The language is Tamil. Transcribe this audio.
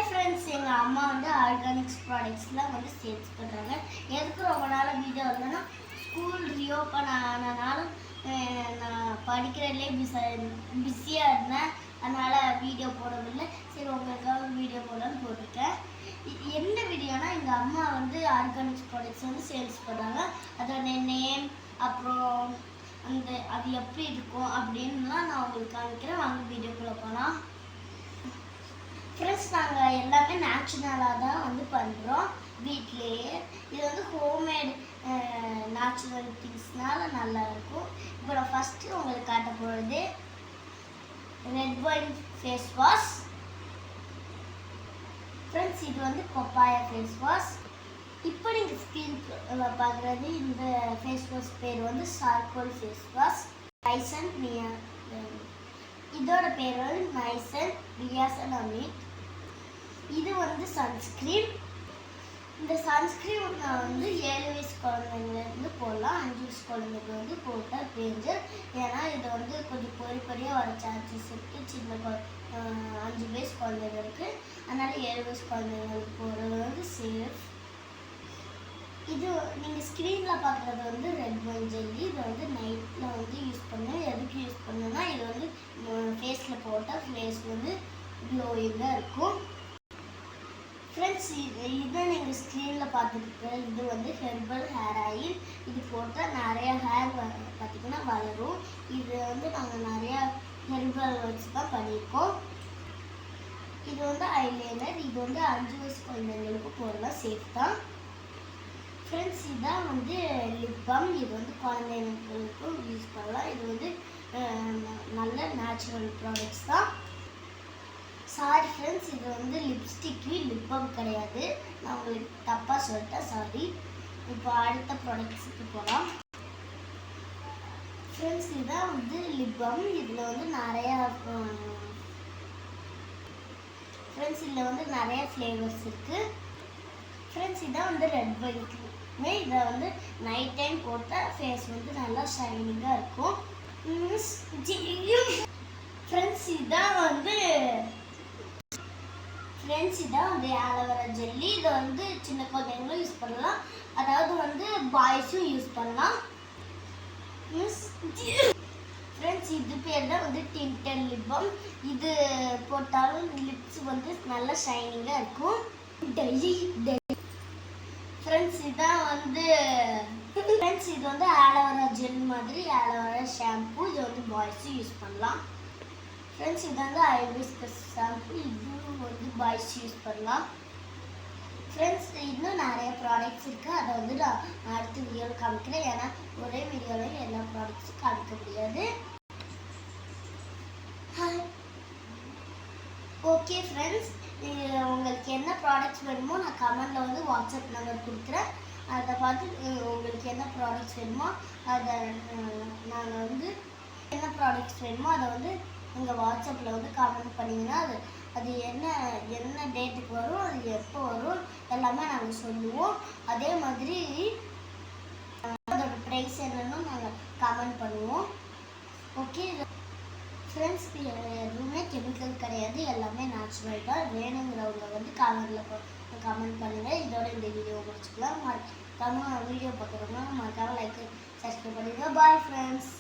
ஃப்ரெண்ட்ஸ், எங்கள் அம்மா வந்து ஆர்கானிக்ஸ் ப்ராடக்ட்ஸ்லாம் வந்து சேல்ஸ் பண்ணுறாங்க. எதுக்கு ரொம்ப நாள் வீடியோ இல்லைன்னா ஸ்கூல் ரீஓப்பன் ஆனனாலும் நான் படிக்கிறதுலே பிஸியாக இருந்தேன். அதனால் வீடியோ போடவில்லை. சரி, உங்களுக்காக வீடியோ போடணும்னு போட்டிருக்கேன். என்ன வீடியோனா, எங்கள் அம்மா வந்து ஆர்கானிக்ஸ் ப்ராடக்ட்ஸ் வந்து சேல்ஸ் பண்ணுறாங்க. அதோட நேம், அப்புறம் அது எப்படி இருக்கும் அப்படின்லாம் நான் உங்களுக்கு காமிக்கிறேன். வாங்க வீடியோக்குள்ளே போகலாம். ஃப்ரெண்ட்ஸ், நாங்கள் எல்லாமே நேச்சுரலாக தான் வந்து பண்ணுறோம் வீட்லேயே. இது வந்து ஹோம்மேட் நேச்சுரல் திங்ஸ்னால நல்லாயிருக்கும். இப்போ நான் ஃபஸ்ட்டு உங்களுக்கு காட்ட போகிறது red wine face wash. Friends, இது வந்து பப்பாயா ஃபேஸ் வாஷ். இப்போ நீங்கள் ஸ்கின் பார்க்குறது இந்த ஃபேஸ் வாஷ் பேர் வந்து சார்கோல் ஃபேஸ் வாஷ். டைசன் இதோட பேர் வந்து நைசன் நியாசனமைட். இது வந்து சன்ஸ்க்ரீன். இந்த சன்ஸ்க்ரீன் வந்து 7 வயசு குழந்தைங்கலேருந்து போடலாம். 5 வயசு குழந்தைங்க வந்து போட்டால் டேஞ்சர். ஏன்னா இது வந்து கொஞ்சம் பொறியாக வர சான்சஸ் இருக்குது சின்ன 5 வயசு குழந்தைங்களுக்கு. அதனால் 7 வயசு குழந்தைங்களுக்கு போடுறது வந்து சேஃப். இது நீங்கள் ஸ்க்ரீனில் பார்க்குறது வந்து ரெட் ஒயின் ஜெல்லி. இது வந்து நைட்டில் வந்து யூஸ் பண்ணேன். எதுக்கு யூஸ் பண்ணேன்னா, இது வந்து ஃபேஸில் போட்டால் ஃபேஸ் வந்து க்ளோயிங்காக இருக்கும். ஃப்ரெண்ட்ஸ், இதை நீங்கள் ஸ்க்ரீனில் பார்த்துருக்க இது வந்து ஹெர்பல் ஹேர் ஆயில். இது போட்டால் நிறையா ஹேர் பார்த்திங்கன்னா வளரும். இது வந்து நாங்கள் நிறையா ஹெர்பல் வச்சு தான் பண்ணியிருக்கோம். இது வந்து ஐலைனர். இது வந்து 5 வயசு குழந்தைங்களுக்கு போடலாம், சேஃப் தான். ஃப்ரெண்ட்ஸ், இதுதான் வந்து லிப் பாம். இது வந்து குழந்தைங்களுக்கும் யூஸ் பண்ணலாம். இது வந்து நல்ல நேச்சுரல் ப்ராடக்ட்ஸ் தான். சாரி ஃப்ரெண்ட்ஸ், இது வந்து லிப்ஸ்டிக்கு லிப் பாம் கிடையாது. நான் உங்களுக்கு தப்பாக சொல்லிட்டேன், சாரி. இப்போ அடுத்த ப்ராடக்ட்ஸுக்கு போகலாம். ஃப்ரெண்ட்ஸ், இதுதான் வந்து லிப் பாம். இதில் வந்து நிறையா ஃப்ளேவர்ஸ் இருக்குது. ஃப்ரெண்ட்ஸ், இதான் வந்து ரெட் ஒயின்க்கு. இதை வந்து நைட் டைம் போட்டால் ஃபேஸ் வந்து நல்லா ஷைனிங்காக இருக்கும். ஃப்ரெண்ட்ஸ், இதான் வந்து ஆலோவேரா ஜெல்லி. இதை வந்து சின்ன குழந்தைங்களும் யூஸ் பண்ணலாம், அதாவது வந்து பாய்ஸும் யூஸ் பண்ணலாம். ஃப்ரெண்ட்ஸ், இது பேர் தான் வந்து டிண்டல் லிப் பாம். இது போட்டாலும் லிப்ஸ் வந்து நல்லா ஷைனிங்காக இருக்கும். ஃப்ரெண்ட்ஸ், இது வந்து ஆலோவேரா ஜெல் மாதிரி ஆலோவேரா ஷாம்பு. இது வந்து பாய்ஸும் யூஸ் பண்ணலாம். ஃப்ரெண்ட்ஸ், இது வந்து ஹைபிஸ்கஸ் ஷாம்பு. இதுவும் வந்து பாய்ஸ் யூஸ் பண்ணலாம். ஃப்ரெண்ட்ஸ், இன்னும் நிறைய ப்ராடக்ட்ஸ் இருக்குது. அதை வந்து நான் அடுத்த வீடியோவில் காமிக்கிறேன். ஏன்னா ஒரே வீடியோவில் எல்லா ப்ராடக்ட்ஸும் காமிக்க முடியாது. ஓகே ஃப்ரெண்ட்ஸ், உங்களுக்கு என்ன ப்ராடக்ட்ஸ் வேணுமோ நான் கமெண்டில் வந்து வாட்ஸ்அப் நம்பர் கொடுக்குறேன். அதை பார்த்து உங்களுக்கு என்ன ப்ராடக்ட்ஸ் வேணுமோ அதை நாங்கள் வந்து அதை வந்து உங்கள் வாட்ஸ்அப்பில் வந்து கமெண்ட் பண்ணிங்கன்னா அது என்ன டேட்டுக்கு வரும், அது எப்போ வரும் எல்லாமே நாங்கள் சொல்லுவோம். அதே மாதிரி அதோட ப்ரைஸ் என்னன்னு நாங்கள் கமெண்ட் பண்ணுவோம். ஓகே ஃப்ரெண்ட்ஸ், எதுவுமே கெமிக்கல் கிடையாது, எல்லாமே நேச்சுரல் தான். வேணுங்கிறவங்க வந்து கமெண்ட் பண்ணுங்கள். இதோட இந்த வீடியோ முடிச்சுக்கலாம். வீடியோ பார்க்குறவங்க மறக்காமல் லைக் சப்ஸ்கிரைப் பண்ணுங்கள். Bye friends.